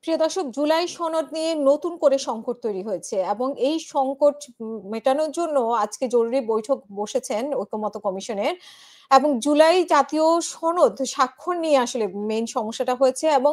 প্রিয় দর্শক, জুলাই সনদ নিয়ে নতুন করে সংকট তৈরি হয়েছে এবং এই সংকট মেটানোর জন্য আজকে জরুরি বৈঠক বসেছেন ঐকমত্য কমিশনের। এবং জুলাই জাতীয় সনদ স্বাক্ষর নিয়ে আসলে মেইন সমস্যাটা হয়েছে এবং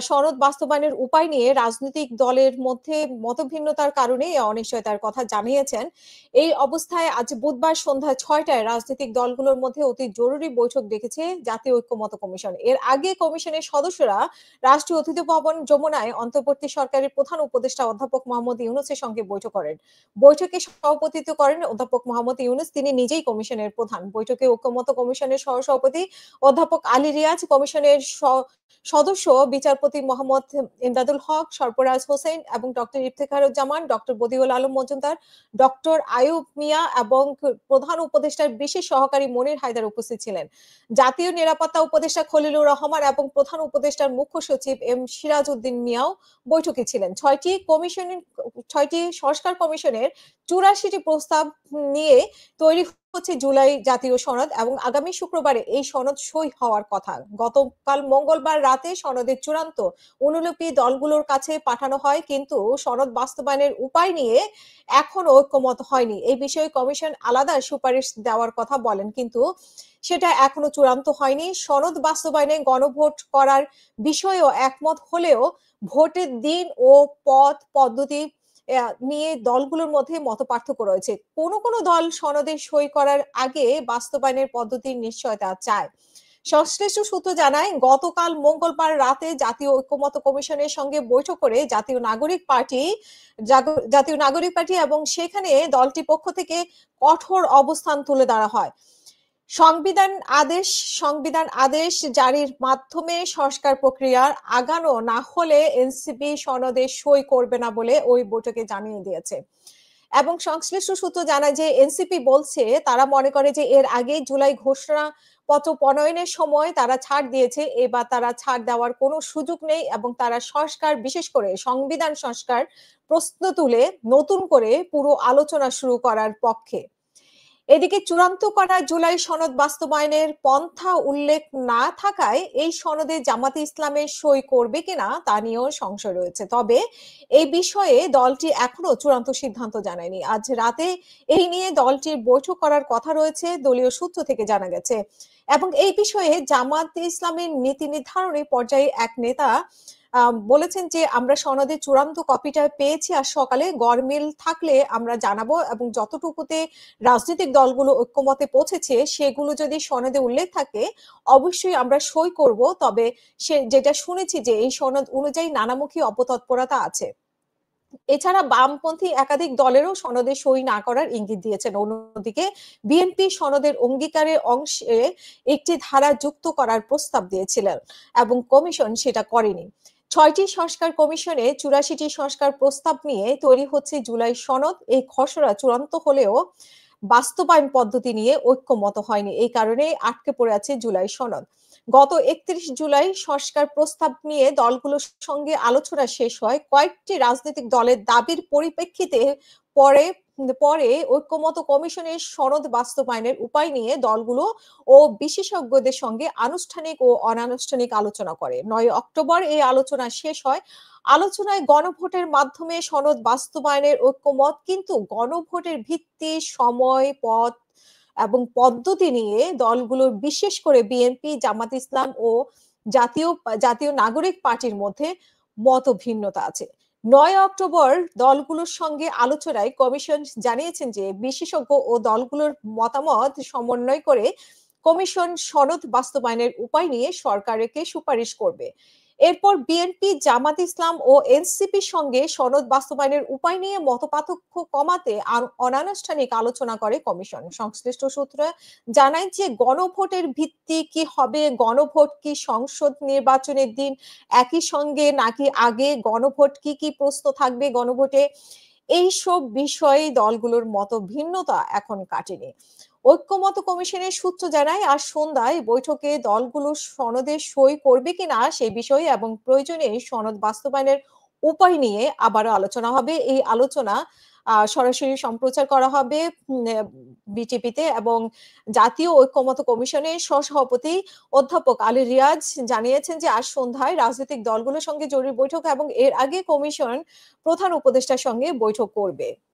সনদ বাস্তবায়নের উপায় নিয়ে রাজনৈতিক দলের মধ্যে মতভিন্নতার কারণে এই অনিশ্চয়তার কথা জানিয়েছেন। এই অবস্থায় আজ বুধবার সন্ধ্যা ৬টায় রাজনৈতিক দলগুলোর মধ্যে অতি জরুরি বৈঠক ডেকেছে জাতীয় ঐকমত্য কমিশন। এর আগে কমিশনের সদস্যরা রাষ্ট্রীয় অতিথি ভবন যমুনায় অন্তর্বর্তী সরকারের প্রধান উপদেষ্টা অধ্যাপক মোহাম্মদ ইউনূসের সঙ্গে বৈঠক করেন। বৈঠকে সভাপতিত্ব করেন অধ্যাপক মোহাম্মদ ইউনূস, তিনি নিজেই কমিশনের প্রধান। বৈঠকে ঐকমত্য কমিশনের সহসভাপতি অধ্যাপক আলী রিয়াজ, কমিশনের সদস্য বিচারপতি মোহাম্মদ ইমদাদুল হক, সরফরাজ হোসেন এবং doctor Iftekharuzzaman, doctor Badiul Alam Majumder, doctor Ayub Mia এবং প্রধান উপদেষ্টার বিশেষ সহকারী মনির হায়দার উপস্থিত ছিলেন। জাতীয় নিরাপত্তা উপদেষ্টা খলিলুর রহমান এবং প্রধান উপদেষ্টার মুখ্য সচিব এম সিরাজ উদ্দিন মিয়াও বৈঠকে ছিলেন। ছয়টি সংস্কার কমিশনের ৮৪টি প্রস্তাব নিয়ে তৈরি হচ্ছে জুলাই জাতীয় সনদ এবং আগামী শুক্রবারে এই সনদ সই হওয়ার কথা। গতকাল মঙ্গলবার রাতে সনদের চূড়ান্ত অনুলিপি দলগুলোর কাছে পাঠানো হয়, কিন্তু সনদ বাস্তবায়নের উপায় নিয়ে এখনো ঐক্যমত হয়নি। এই বিষয়ে কমিশন আলাদা সুপারিশ দেওয়ার কথা বলেন, কিন্তু সেটা এখনো চূড়ান্ত হয়নি। সনদ বাস্তবায়নে গণভোট করার বিষয়েও একমত হলেও ভোটের দিন ও পদ্ধতি নিয়ে দলগুলোর মধ্যে মতপার্থক্য রয়েছে। কোনো দল সনদে সই করার আগে বাস্তবায়নের পদ্ধতির নিশ্চয়তা চায়। সংশ্লিষ্ট সূত্র জানায়, গতকাল মঙ্গলবার রাতে জাতীয় ঐকমত্য কমিশনের সঙ্গে বৈঠক করে জাতীয় নাগরিক পার্টি এবং সেখানে দলটির পক্ষ থেকে কঠোর অবস্থান তুলে ধরা হয়। সংবিধান আদেশ জারির মাধ্যমে সংস্কার প্রক্রিয়া আগানো না হলে এনসিপি সনদে সই করবে না বলে ওই বৈঠকে জানিয়ে দিয়েছে। এবং সংশ্লিষ্ট সূত্র জানায় যে এনসিপি বলছে তারা মনে করে যে এর আগে জুলাই ঘোষণাপত্র প্রণয়নের সময় তারা ছাড় দিয়েছে, এবার তারা ছাড় দেওয়ার কোনো সুযোগ নেই এবং তারা সংস্কার, বিশেষ করে সংবিধান সংস্কার প্রশ্ন তুলে নতুন করে পুরো আলোচনা শুরু করার পক্ষে। এদিকে চূড়ান্ত করা জুলাই সনদ বাস্তবায়নের পন্থা উল্লেখ না থাকায় এই সনদে জামাতে ইসলামের সই করবে কিনা তা নিয়েও সংশয় রয়েছে। তবে এই বিষয়ে দলটি এখনো চূড়ান্ত সিদ্ধান্ত জানায়নি। আজ রাতে এই নিয়ে দলটির বৈঠক করার কথা রয়েছে, দলীয় সূত্র থেকে জানা গেছে। এবং এই বিষয়ে জামাতে ইসলামের নীতি নির্ধারণী পর্যায়ে এক নেতা বলেছেন যে আমরা সনদের চূড়ান্ত কপিটা পেয়েছি, আর সকালে গরমিল থাকলে আমরা জানাবো এবং যতটুকুতে রাজনৈতিক দলগুলো ঐক্যমতে পৌঁছেছে সেগুলো যদি সনদে উল্লেখ থাকে অবশ্যই আমরা সই করব। তবে যেটা শুনেছি যে এই সনদ অনুযায়ী নানামুখী অপতৎপরতা আছে। এছাড়া বামপন্থী একাধিক দলেরও সনদে সই না করার ইঙ্গিত দিয়েছেন। অন্যদিকে বিএনপি সনদের অঙ্গীকারের অংশে একটি ধারা যুক্ত করার প্রস্তাব দিয়েছিলেন এবং কমিশন সেটা করেনি। ৬টি সংস্কার কমিশনে ৮৪টি সংস্কার প্রস্তাব নিয়ে তৈরি হচ্ছে জুলাই সনদ। এই খসড়া চূড়ান্ত হলেও বাস্তবায়ন পদ্ধতি নিয়ে ঐক্যমত হয়নি, এই কারণে আটকে পড়ে আছে জুলাই সনদ। গত ৩১ জুলাই সংস্কার প্রস্তাব নিয়ে দলগুলোর সঙ্গে আলোচনা শেষ হয়। কয়েকটি রাজনৈতিক দলের দাবির পরিপ্রেক্ষিতে পরে পরে ঐক্যমত্য কমিশনের সনদ বাস্তবায়নের উপায় নিয়ে দলগুলো ও বিশেষজ্ঞদের সঙ্গে আনুষ্ঠানিক ও অনানুষ্ঠানিক আলোচনা করে। ৯ অক্টোবর এই আলোচনা শেষ হয়। আলোচনায় গণভোটের মাধ্যমে সনদ বাস্তবায়নের ঐক্যমত, কিন্তু গণভোটের ভিত্তি, সময়, পথ এবং পদ্ধতি নিয়ে দলগুলোর, বিশেষ করে বিএনপি, জামাত ইসলাম ও জাতীয় নাগরিক পার্টির মধ্যে মতভিন্নতা আছে। ৯ অক্টোবর দলগুলোর সঙ্গে আলোচনায় কমিশন জানিয়েছেন যে বিশেষজ্ঞ ও দলগুলোর মতামত সমন্বয় করে কমিশন সনদ বাস্তবায়নের উপায় নিয়ে সরকারকে সুপারিশ করবে। এরপর বিএনপি, জামাত ইসলাম ও এনসিপির সঙ্গে সনদ বাস্তবায়নের উপায় নিয়ে মতপার্থক্য কমাতে অনানুষ্ঠানিক আলোচনা করে কমিশন। সংশ্লিষ্ট সূত্র জানায় যে গণভোটের ভিত্তি কি হবে, গণভোট কি সংসদ নির্বাচনের দিন একই সঙ্গে নাকি আগে, গণভোট কি প্রশ্ন থাকবে গণভোটে, এইসব বিষয়ে দলগুলোর মত ভিন্নতা এখন কাটেনি। ঐক্যমত্য কমিশনের সূত্র জানায় আজ সন্ধ্যায় বৈঠকে দলগুলো সনদে সই করবে কিনা সেই বিষয়ে এবং প্রয়োজনে সনদ বাস্তবায়নের উপায় নিয়ে আবারও আলোচনা হবে। এই আলোচনা সরাসরি সম্প্রচার করা হবে বিটিভিতে এবং জাতীয় ঐকমত্য কমিশনের সহসভাপতি অধ্যাপক আলী রিয়াজ জানিয়েছেন যে আজ সন্ধ্যায় রাজনৈতিক দলগুলোর সঙ্গে জরুরি বৈঠক এবং এর আগে কমিশন প্রধান উপদেষ্টার সঙ্গে বৈঠক করবে।